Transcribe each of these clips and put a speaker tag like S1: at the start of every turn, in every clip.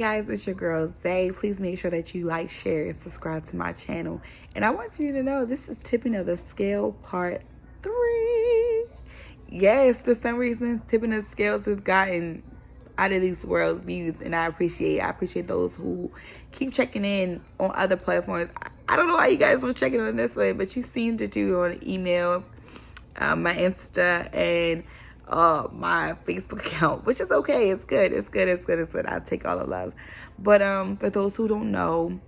S1: Guys, it's your girl Zay. Please make sure that you like, share, and subscribe to my channel. And I want you to know this is Tipping of the Scale Part 3. Yes, for some reason, Tipping of the Scales has gotten out of these world views, and I appreciate those who keep checking in on other platforms. I don't know why you guys were checking on this one, but you seem to do on emails, my Insta, and my Facebook account, which is okay. It's good. I'll take all the love. But for those who don't know,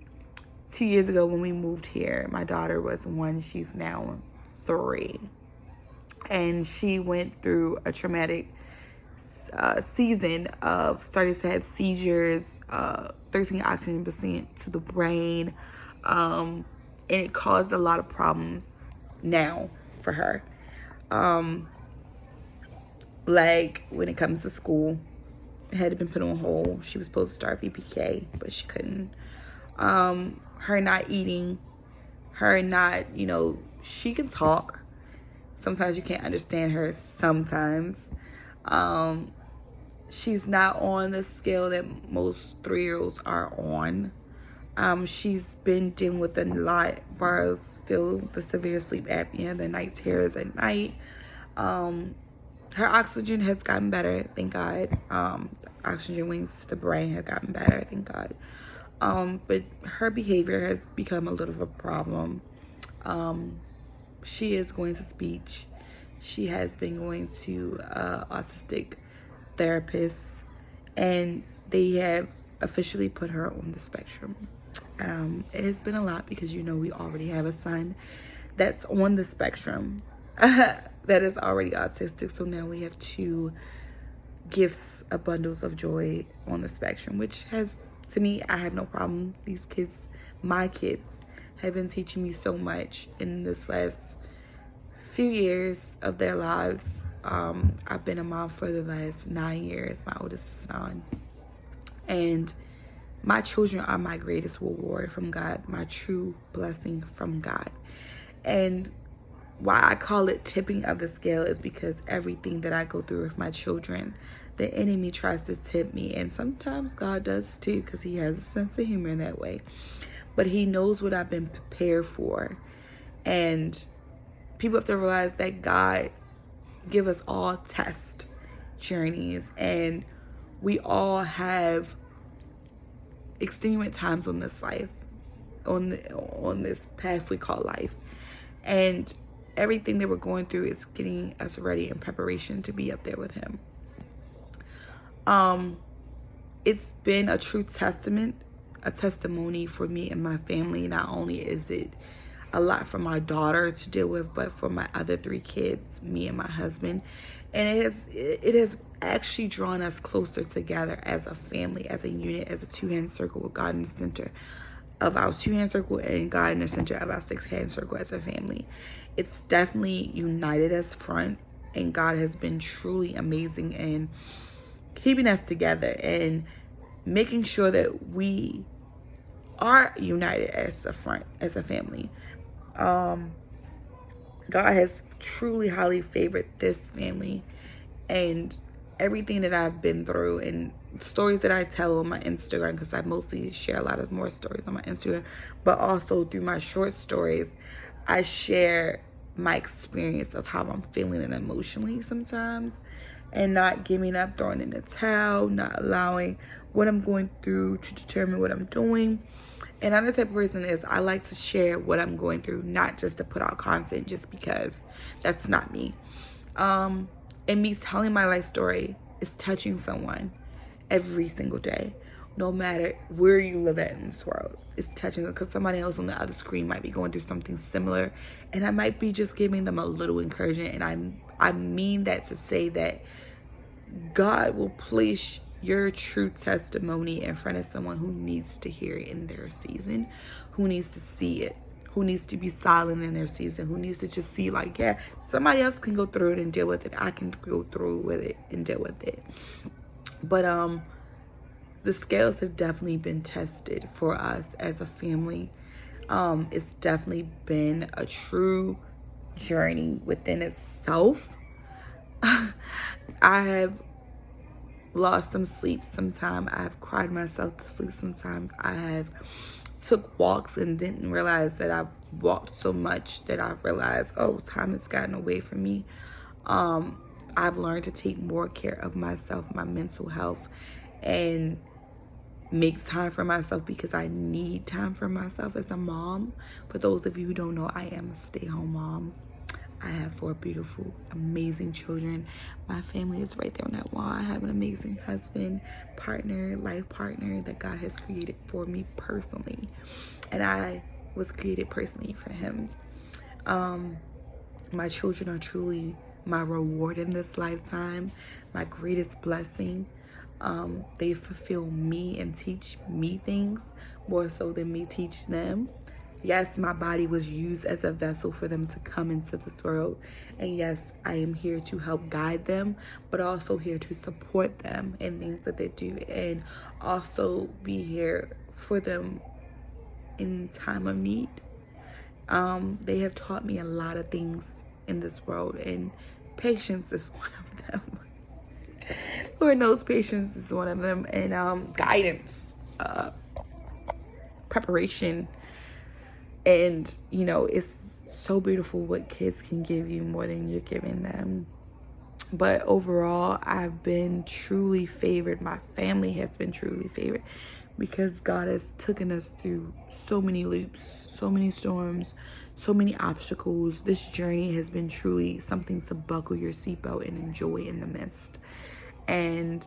S1: 2 years ago when we moved here, my daughter was 1. She's now 3, and she went through a traumatic season of starting to have seizures, 13 oxygen percent to the brain, and it caused a lot of problems now for her. Like when it comes to school, it had been put on hold. She was supposed to start VPK, but she couldn't. Her not eating, her not, she can talk. Sometimes you can't understand her sometimes. She's not on the scale that most 3-year-olds are on. She's been dealing with a lot, as far as still the severe sleep apnea, the night terrors at night. Her oxygen has gotten better, thank God. Oxygen wings to the brain have gotten better, thank God. But her behavior has become a little of a problem. She is going to speech. She has been going to autistic therapists, and they have officially put her on the spectrum. It has been a lot because we already have a son that's on the spectrum that is already autistic. So now we have 2 gifts of bundles of joy on the spectrum, which has, to me, I have no problem. These kids, my kids, have been teaching me so much in this last few years of their lives. I've been a mom for the last 9 years. My oldest is 9. And my children are my greatest reward from God, my true blessing from God. And why I call it tipping of the scale is because everything that I go through with my children, the enemy tries to tip me. And sometimes God does too, because he has a sense of humor in that way. But he knows what I've been prepared for. And people have to realize that God give us all test journeys. And we all have extenuate times on this life, on this path we call life. And everything that we're going through is getting us ready in preparation to be up there with him. It's been a true testimony for me and my family. Not only is it a lot for my daughter to deal with, but for my other 3 kids, me and my husband. And it has actually drawn us closer together as a family, as a unit, as a 2-hand circle with God in the center of our 2-hand circle and God in the center of our 6-hand circle as a family. It's definitely united us front, and God has been truly amazing in keeping us together and making sure that we are united as a front, as a family. God has truly highly favored this family, and everything that I've been through and stories that I tell on my Instagram, because I mostly share a lot of more stories on my Instagram, but also through my short stories, I share my experience of how I'm feeling and emotionally sometimes, and not giving up, throwing in the towel, not allowing what I'm going through to determine what I'm doing. And I'm the type of person is I like to share what I'm going through, not just to put out content just because. That's not me. And me telling my life story is touching someone every single day, no matter where you live at in this world. It's touching them because somebody else on the other screen might be going through something similar, and I might be just giving them a little encouragement. And I mean that to say that God will place your true testimony in front of someone who needs to hear it in their season, who needs to see it, who needs to be silent in their season, who needs to just see like, yeah, somebody else can go through it and deal with it. I can go through with it and deal with it. But the scales have definitely been tested for us as a family. It's definitely been a true journey within itself. I have lost some sleep sometime. I've cried myself to sleep sometimes. I have took walks and didn't realize that I walked so much that I realized, oh, time has gotten away from me. I've learned to take more care of myself, my mental health, and make time for myself because I need time for myself as a mom. For those of you who don't know, I am a stay-home mom. I have 4 beautiful, amazing children. My family is right there on that wall. I have an amazing husband, partner, life partner that God has created for me personally. And I was created personally for him. My children are truly my reward in this lifetime, my greatest blessing. They fulfill me and teach me things more so than me teach them. Yes, my body was used as a vessel for them to come into this world. And yes, I am here to help guide them, but also here to support them in things that they do, and also be here for them in time of need. They have taught me a lot of things in this world, and patience is one of them. Lord knows patience is one of them, and guidance, preparation. And, you know, it's so beautiful what kids can give you more than you're giving them. But overall, I've been truly favored. My family has been truly favored because God has taken us through so many loops, so many storms, so many obstacles. This journey has been truly something to buckle your seatbelt and enjoy in the midst. And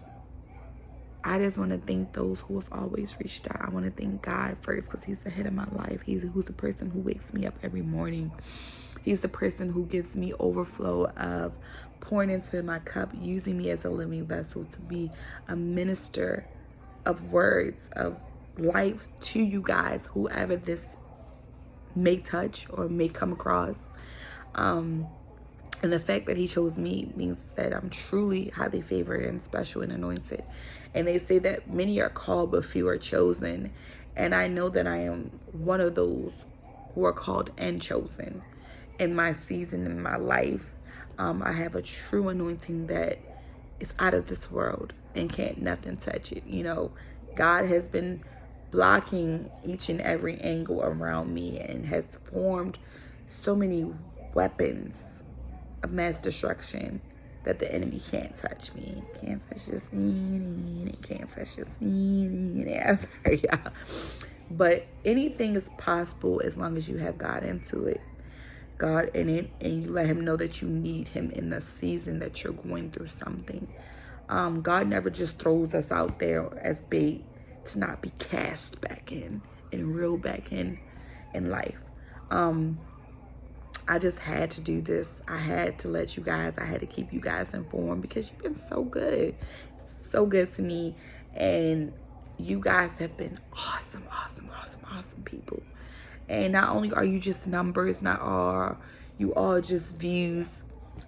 S1: I just want to thank those who have always reached out. I want to thank God first because he's the head of my life. Who's the person who wakes me up every morning. He's the person who gives me overflow of pouring into my cup, using me as a living vessel to be a minister of words, of life to you guys, whoever this may touch or may come across. And the fact that he chose me means that I'm truly highly favored and special and anointed. And they say that many are called, but few are chosen. And I know that I am one of those who are called and chosen in my season, in my life. I have a true anointing that is out of this world and can't nothing touch it. You know, God has been blocking each and every angle around me and has formed so many weapons of mass destruction that the enemy can't touch me. Can't touch this. Can't touch this. I'm sorry, y'all. But anything is possible as long as you have God into it. God in it, and you let him know that you need him in the season that you're going through something. God never just throws us out there as bait to not be cast back in and reeled back in life. I just had to do this. I had to let you guys, I had to keep you guys informed because you've been so good. So good to me. And you guys have been awesome people. And not only are you just numbers, not are you all just views,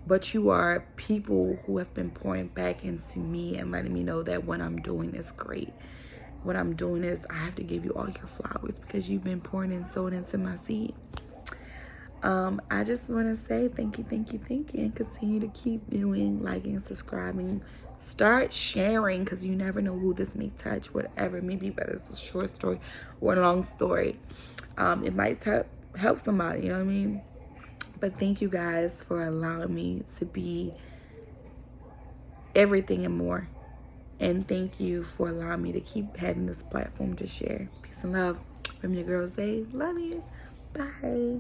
S1: but you are people who have been pouring back into me and letting me know that what I'm doing is great. What I'm doing is I have to give you all your flowers because you've been pouring and sowing into my seed. I just want to say thank you, and continue to keep viewing, liking, subscribing. Start sharing because you never know who this may touch, whatever, maybe whether it's a short story or a long story. It might help somebody, you know what I mean? But thank you guys for allowing me to be everything and more. And thank you for allowing me to keep having this platform to share. Peace and love from your girl Zay. Love you. Bye.